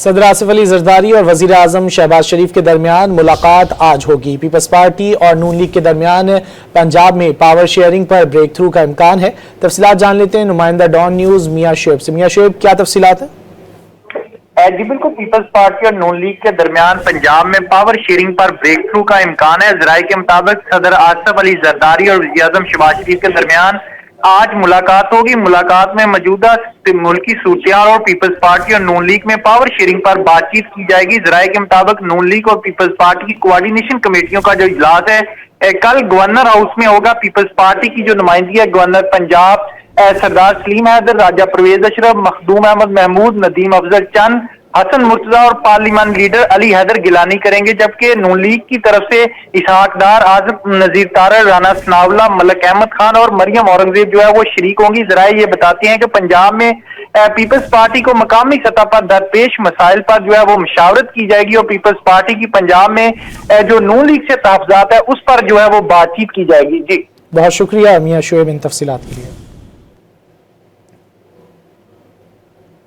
صدر آصف علی زرداری اور وزیر اعظم شہباز شریف کے درمیان ملاقات آج ہوگی۔ پیپلز پارٹی اور نون لیگ کے درمیان پنجاب میں پاور شیئرنگ پر بریک تھرو کا امکان ہے۔ تفصیلات جان لیتے ہیں نمائندہ ڈان نیوز میاں شعیب سے۔ میاں شعیب، کیا تفصیلات ہیں؟ جی بالکل، پیپلز پارٹی اور نون لیگ کے درمیان پنجاب میں پاور شیئرنگ پر بریک تھرو کا امکان ہے۔ ذرائع کے مطابق صدر آصف علی زرداری اور وزیر اعظم شہباز شریف کے درمیان آج ملاقات ہوگی۔ ملاقات میں موجودہ ملکی صورتحال اور پیپلز پارٹی اور نون لیگ میں پاور شیئرنگ پر بات چیت کی جائے گی۔ ذرائع کے مطابق نون لیگ اور پیپلز پارٹی کی کوارڈینیشن کمیٹیوں کا جو اجلاس ہے کل گورنر ہاؤس میں ہوگا۔ پیپلز پارٹی کی جو نمائندگی ہے گورنر پنجاب سردار سلیم حیدر، راجہ پرویز اشرف، مخدوم احمد محمود، ندیم افضل چند، حسن مرتضیٰ اور پارلیمان لیڈر علی حیدر گیلانی کریں گے، جبکہ نون لیگ کی طرف سے اسحاق ڈار، اعظم نذیر طارق، رانا ثناءاللہ، ملک احمد خان اور مریم اورنگزیب جو ہے وہ شریک ہوں گی۔ ذرائع یہ بتاتے ہیں کہ پنجاب میں پیپلز پارٹی کو مقامی سطح پر درپیش مسائل پر جو ہے وہ مشاورت کی جائے گی اور پیپلز پارٹی کی پنجاب میں جو نون لیگ سے تحفظات ہے اس پر جو ہے وہ بات چیت کی جائے گی۔ جی بہت شکریہ میاں شعیب ان تفصیلات کے لیے۔